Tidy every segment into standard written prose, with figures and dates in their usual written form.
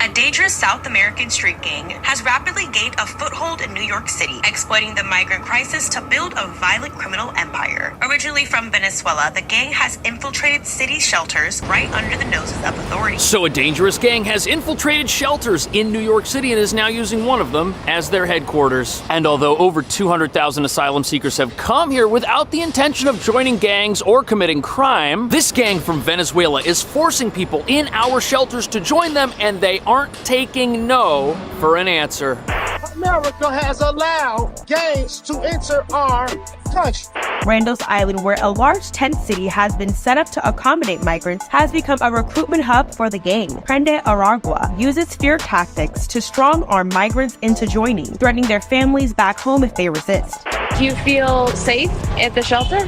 A dangerous South American street gang has rapidly gained a foothold in New York City, exploiting the migrant crisis to build a violent criminal empire. Originally from Venezuela, the gang has infiltrated city shelters right under the noses of authorities. So a dangerous gang has infiltrated shelters in New York City and is now using one of them as their headquarters. And although over 200,000 asylum seekers have come here without the intention of joining gangs or committing crime, this gang from Venezuela is forcing people in our shelters to join them, and they aren't taking no for an answer. America has allowed gangs to enter our country. Randall's Island, where a large tent city has been set up to accommodate migrants, has become a recruitment hub for the gang. Prende Aragua uses fear tactics to strong-arm migrants into joining, threatening their families back home if they resist. Do you feel safe at the shelter?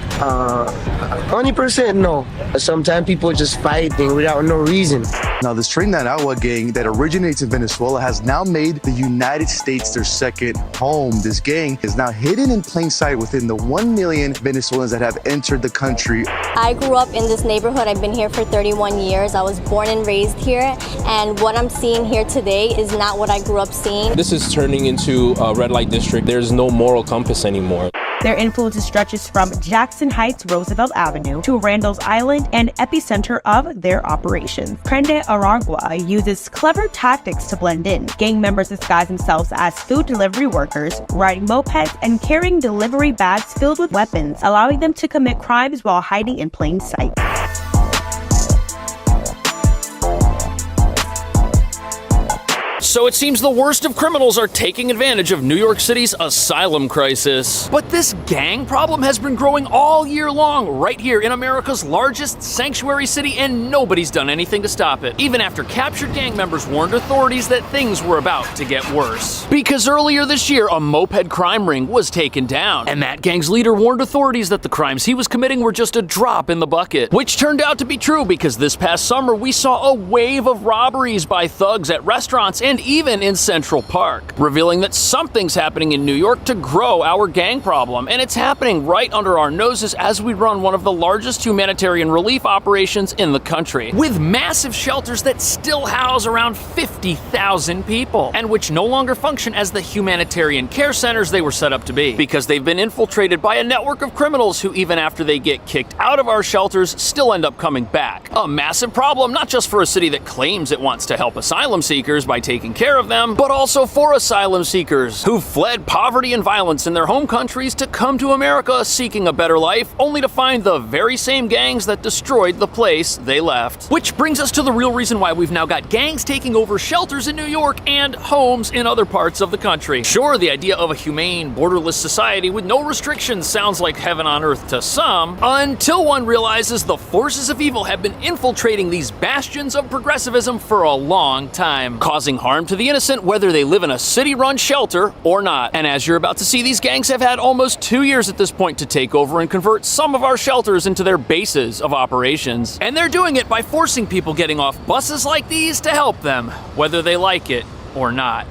20% no. Sometimes people just fighting without no reason. Now, this Trinidad Agua gang that originates in Venezuela has now made the United States their second home. This gang is now hidden in plain sight within the 1 million Venezuelans that have entered the country. I grew up in this neighborhood. I've been here for 31 years. I was born and raised here, and what I'm seeing here today is not what I grew up seeing. This is turning into a red light district. There's no moral compass anymore. Their influence stretches from Jackson Heights, Roosevelt Avenue to Randall's Island, and epicenter of their operations. Prende Aragua uses clever tactics to blend in. Gang members disguise themselves as food delivery workers, riding mopeds, and carrying delivery bags filled with weapons, allowing them to commit crimes while hiding in plain sight. So it seems the worst of criminals are taking advantage of New York City's asylum crisis. But this gang problem has been growing all year long right here in America's largest sanctuary city, and nobody's done anything to stop it, even after captured gang members warned authorities that things were about to get worse. Because earlier this year, a moped crime ring was taken down, and that gang's leader warned authorities that the crimes he was committing were just a drop in the bucket, which turned out to be true because this past summer we saw a wave of robberies by thugs at restaurants and even in Central Park, revealing that something's happening in New York to grow our gang problem, and it's happening right under our noses as we run one of the largest humanitarian relief operations in the country, with massive shelters that still house around 50,000 people, and which no longer function as the humanitarian care centers they were set up to be, because they've been infiltrated by a network of criminals who, even after they get kicked out of our shelters, still end up coming back. A massive problem, not just for a city that claims it wants to help asylum seekers by taking care of them, but also for asylum seekers who fled poverty and violence in their home countries to come to America seeking a better life, only to find the very same gangs that destroyed the place they left. Which brings us to the real reason why we've now got gangs taking over shelters in New York and homes in other parts of the country. Sure, the idea of a humane, borderless society with no restrictions sounds like heaven on earth to some, until one realizes the forces of evil have been infiltrating these bastions of progressivism for a long time, causing harm to the innocent whether they live in a city-run shelter or not. And as you're about to see, these gangs have had almost 2 years at this point to take over and convert some of our shelters into their bases of operations. And they're doing it by forcing people getting off buses like these to help them, whether they like it or not.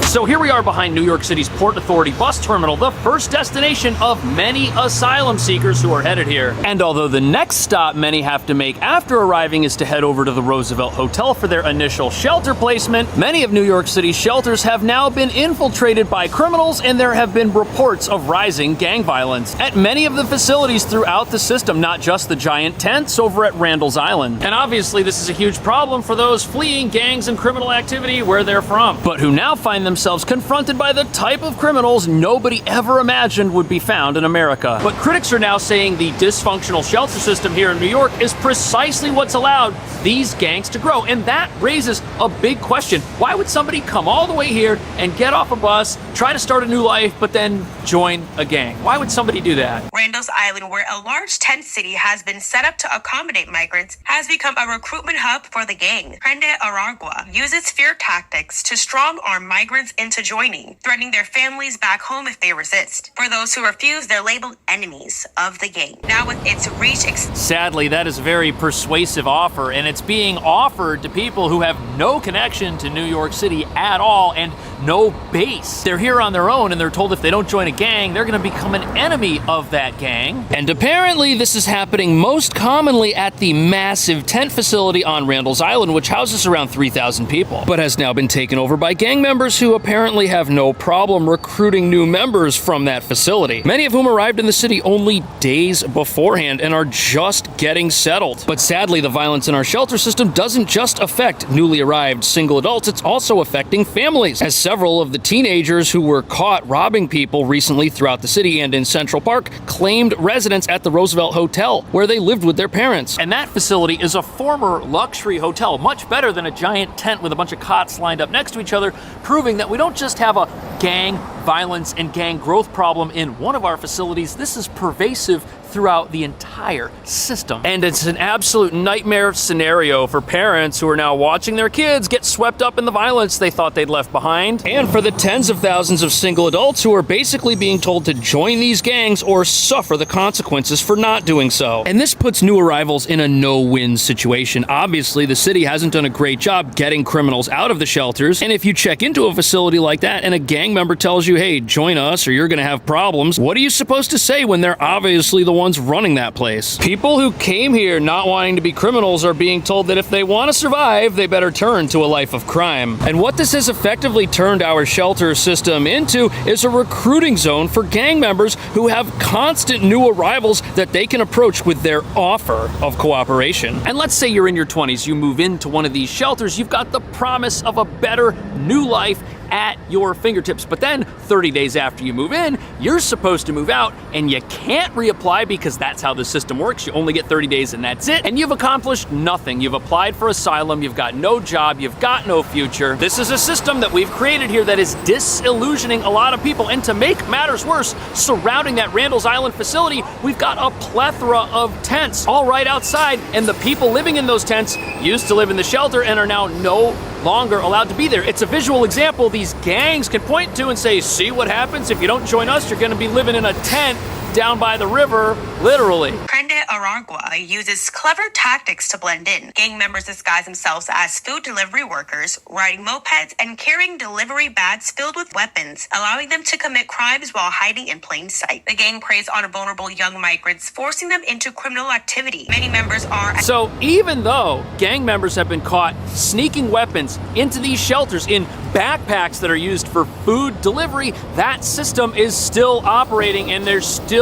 So here we are behind New York City's Port Authority bus terminal, the first destination of many asylum seekers who are headed here. And although the next stop many have to make after arriving is to head over to the Roosevelt Hotel for their initial shelter placement, many of New York City's shelters have now been infiltrated by criminals, and there have been reports of rising gang violence at many of the facilities throughout the system, not just the giant tents over at Randall's Island. And obviously this is a huge problem for those fleeing gangs and criminal activity where they're from, but who now find themselves confronted by the type of criminals nobody ever imagined would be found in America. But critics are now saying the dysfunctional shelter system here in New York is precisely what's allowed these gangs to grow. And that raises a big question. Why would somebody come all the way here and get off a bus, try to start a new life, but then join a gang? Why would somebody do that? Randall's Island, where a large tent city has been set up to accommodate migrants, has become a recruitment hub for the gang. Prende Aragua uses fear tactics to strong-arm migrants into joining, threatening their families back home if they resist. For those who refuse, they're labeled enemies of the gang. Now with its reach... Sadly, that is a very persuasive offer, and it's being offered to people who have no connection to New York City at all, and no base. They're here on their own, and they're told if they don't join a gang, they're going to become an enemy of that gang. And apparently this is happening most commonly at the massive tent facility on Randall's Island, which houses around 3,000 people, but has now been taken over by gang members who apparently have no problem recruiting new members from that facility, many of whom arrived in the city only days beforehand and are just getting settled. But sadly, the violence in our shelter system doesn't just affect newly arrived single adults, it's also affecting families, as several of the teenagers who were caught robbing people recently throughout the city and in Central Park claimed residence at the Roosevelt Hotel, where they lived with their parents. And that facility is a former luxury hotel, much better than a giant tent with a bunch of cots lined up next to each other, proving that we don't just have a gang violence and gang growth problem in one of our facilities. This is pervasive throughout the entire system. And it's an absolute nightmare scenario for parents who are now watching their kids get swept up in the violence they thought they'd left behind, and for the tens of thousands of single adults who are basically being told to join these gangs or suffer the consequences for not doing so. And this puts new arrivals in a no-win situation. Obviously, the city hasn't done a great job getting criminals out of the shelters, and if you check into a facility like that and a gang member tells you, hey, join us or you're gonna have problems, what are you supposed to say when they're obviously the ones running that place? People who came here not wanting to be criminals are being told that if they want to survive, they better turn to a life of crime. And what this has effectively turned our shelter system into is a recruiting zone for gang members who have constant new arrivals that they can approach with their offer of cooperation. And let's say you're in your 20s, you move into one of these shelters, you've got the promise of a better new life at your fingertips. But then 30 days after you move in, you're supposed to move out and you can't reapply because that's how the system works. You only get 30 days and that's it. And you've accomplished nothing. You've applied for asylum, you've got no job, you've got no future. This is a system that we've created here that is disillusioning a lot of people. And to make matters worse, surrounding that Randall's Island facility, we've got a plethora of tents all right outside, and the people living in those tents used to live in the shelter and are now no longer allowed to be there. It's a visual example these gangs can point to and say, see what happens if you don't join us, you're going to be living in a tent down by the river, literally. Prende Aragua uses clever tactics to blend in. Gang members disguise themselves as food delivery workers, riding mopeds and carrying delivery bags filled with weapons, allowing them to commit crimes while hiding in plain sight. The gang preys on vulnerable young migrants, forcing them into criminal activity. Many members are... So even though gang members have been caught sneaking weapons into these shelters in backpacks that are used for food delivery, that system is still operating and they're still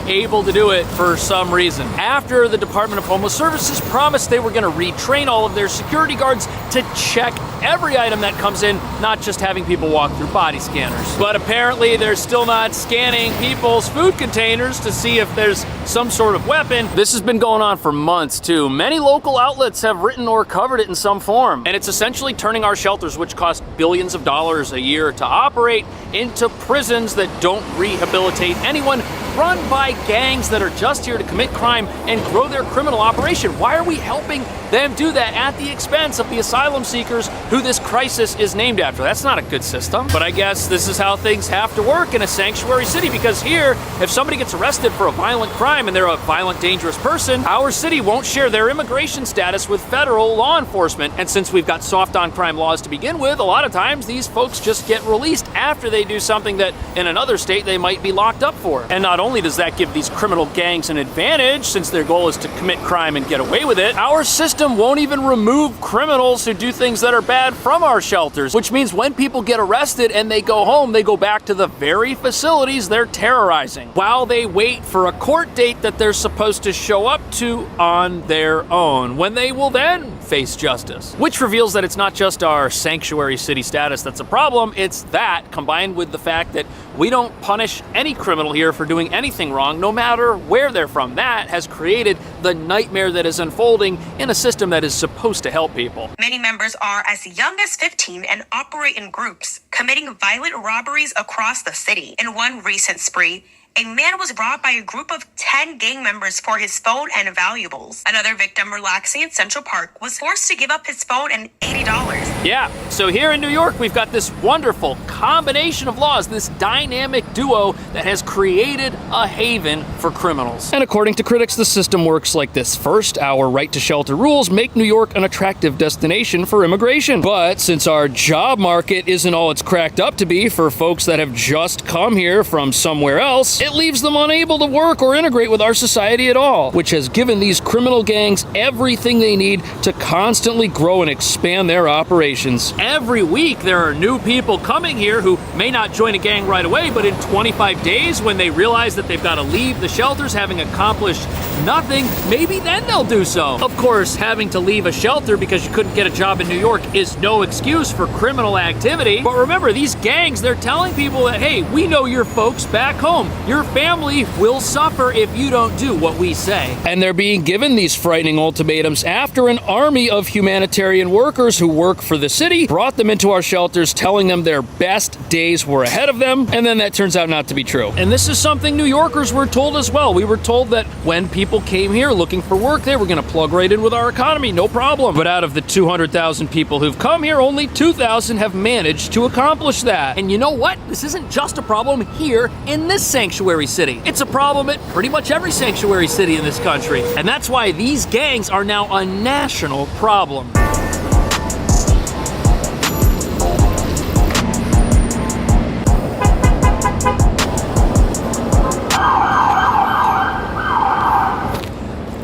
able to do it for some reason. After the Department of Homeless Services promised they were going to retrain all of their security guards to check every item that comes in, not just having people walk through body scanners. But apparently they're still not scanning people's food containers to see if there's some sort of weapon. This has been going on for months too. Many local outlets have written or covered it in some form. And it's essentially turning our shelters, which cost billions of dollars a year to operate, into prisons that don't rehabilitate anyone, run by gangs that are just here to commit crime and grow their criminal operation. Why are we helping them do that at the expense of the asylum seekers who this crisis is named after? That's not a good system. But I guess this is how things have to work in a sanctuary city, because here, if somebody gets arrested for a violent crime and they're a violent, dangerous person, our city won't share their immigration status with federal law enforcement. And since we've got soft on crime laws to begin with, a lot of times these folks just get released after they do something that in another state they might be locked up for. And not only does that give these criminal gangs an advantage, since their goal is to commit crime and get away with it, our system won't even remove criminals who do things that are bad from our shelters, which means when people get arrested and they go home, they go back to the very facilities they're terrorizing, while they wait for a court date that they're supposed to show up to on their own, when they will then face justice. Which reveals that it's not just our sanctuary city status that's a problem, it's that combined with the fact that we don't punish any criminal here for doing anything wrong, no matter where they're from. That has created the nightmare that is unfolding in a system that is supposed to help people. Many members are as young as 15 and operate in groups, committing violent robberies across the city. In one recent spree, a man was robbed by a group of 10 gang members for his phone and valuables. Another victim relaxing in Central Park was forced to give up his phone and $80. Yeah, so here in New York, we've got this wonderful combination of laws, this dynamic duo that has created a haven for criminals. And according to critics, the system works like this. First, our right to shelter rules make New York an attractive destination for immigration. But since our job market isn't all it's cracked up to be for folks that have just come here from somewhere else, it leaves them unable to work or integrate with our society at all, which has given these criminal gangs everything they need to constantly grow and expand their operations. Every week, there are new people coming here who may not join a gang right away, but in 25 days, when they realize that they've got to leave the shelters having accomplished nothing, maybe then they'll do so. Of course, having to leave a shelter because you couldn't get a job in New York is no excuse for criminal activity. But remember, these gangs, they're telling people that, hey, we know your folks back home. Your family will suffer if you don't do what we say. And they're being given these frightening ultimatums after an army of humanitarian workers who work for the city brought them into our shelters, telling them their best days were ahead of them, and then that turns out not to be true. And this is something New Yorkers were told as well. We were told that when people came here looking for work, they were going to plug right in with our economy, no problem. But out of the 200,000 people who've come here, only 2,000 have managed to accomplish that. And you know what? This isn't just a problem here in this sanctuary city. It's a problem at pretty much every sanctuary city in this country. And that's why these gangs are now a national problem.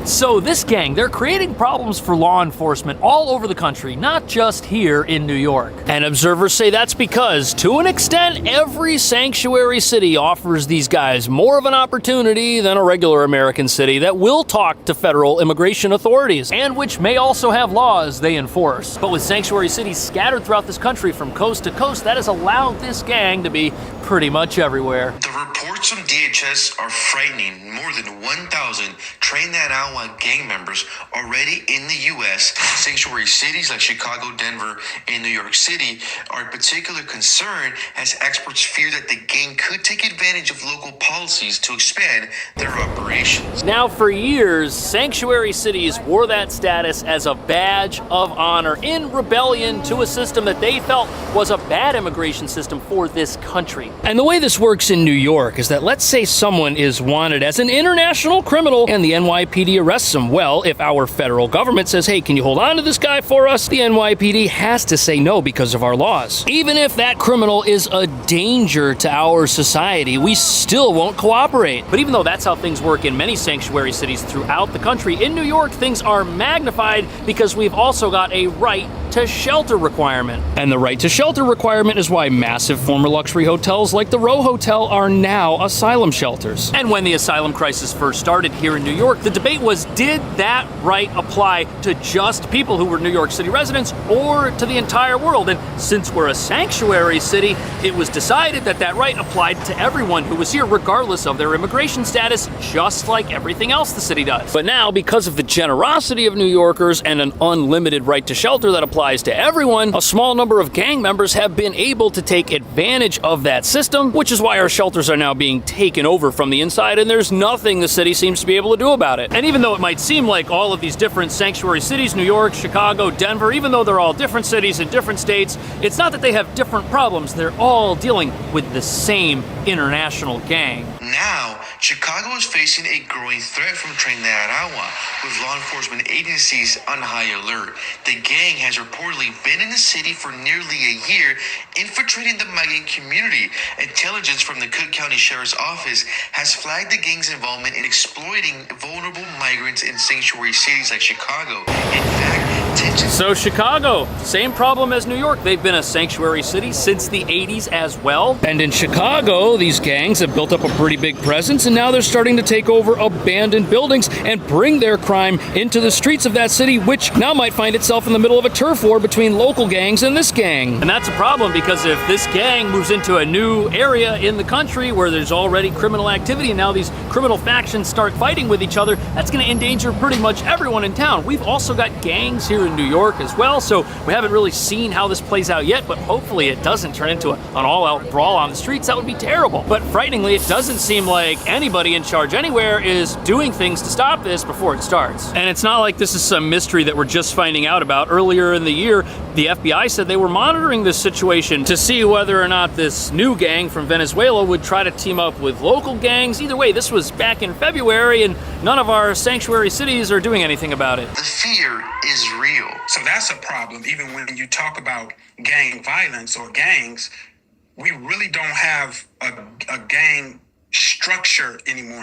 So this gang, they're creating problems for law enforcement all over the country, not just here in New York. And observers say that's because, to an extent, every sanctuary city offers these guys more of an opportunity than a regular American city that will talk to federal immigration authorities, and which may also have laws they enforce. But with sanctuary cities scattered throughout this country from coast to coast, that has allowed this gang to be pretty much everywhere. The reports from DHS are frightening. More than 1,000 trained Anawa gang members already in the U.S. Sanctuary cities like Chicago, Denver, and New York City are a particular concern as experts fear that the gang could take advantage of local policies to expand their operations. Now, for years, sanctuary cities wore that status as a badge of honor in rebellion to a system that they felt was a bad immigration system for this country. And the way this works in New York is that, let's say someone is wanted as an international criminal and the NYPD arrests him. Well, if our federal government says, hey, can you hold on to this guy for us? The NYPD has to say no because of our laws. Even if that criminal is a danger to our society, we still won't cooperate. But even though that's how things work in many sanctuary cities throughout the country, in New York, things are magnified because we've also got a right to shelter requirement. And the right to shelter requirement is why massive former luxury hotels like the Row Hotel are now asylum shelters. And when the asylum crisis first started here in New York, the debate was, did that right apply to just people who were New York City residents or to the entire world? And since we're a sanctuary city, it was decided that that right applied to everyone who was here regardless of their immigration status, just like everything else the city does. But now, because of the generosity of New Yorkers and an unlimited right to shelter that applies to everyone, a small number of gang members have been able to take advantage of that system, which is why our shelters are now being taken over from the inside, and there's nothing the city seems to be able to do about it. And even though it might seem like all of these different sanctuary cities, New York, Chicago, Denver, even though they're all different cities in different states, it's not that they have different problems. They're all dealing with the same international gang. Now, Chicago is facing a growing threat from Tren de Aragua, with law enforcement agencies on high alert. The gang has reportedly been in the city for nearly a year, infiltrating the migrant community. Intelligence from the Cook County Sheriff's Office has flagged the gang's involvement in exploiting vulnerable migrants in sanctuary cities like Chicago. In fact, So Chicago, same problem as New York. They've been a sanctuary city since the 80s as well. And in Chicago, these gangs have built up a pretty big presence, and now they're starting to take over abandoned buildings and bring their crime into the streets of that city, which now might find itself in the middle of a turf war between local gangs and this gang. And that's a problem, because if this gang moves into a new area in the country where there's already criminal activity and now these criminal factions start fighting with each other, that's going to endanger pretty much everyone in town. We've also got gangs here in New York as well, so we haven't really seen how this plays out yet, but hopefully it doesn't turn into an all-out brawl on the streets. That would be terrible. But frighteningly, it doesn't seem like anybody in charge anywhere is doing things to stop this before it starts. And it's not like this is some mystery that we're just finding out about. Earlier in the year, the FBI said they were monitoring this situation to see whether or not this new gang from Venezuela would try to team up with local gangs. Either way, this was back in February, and none of our sanctuary cities are doing anything about it. The fear is real. So that's a problem. Even when you talk about gang violence or gangs, we really don't have a gang structure anymore.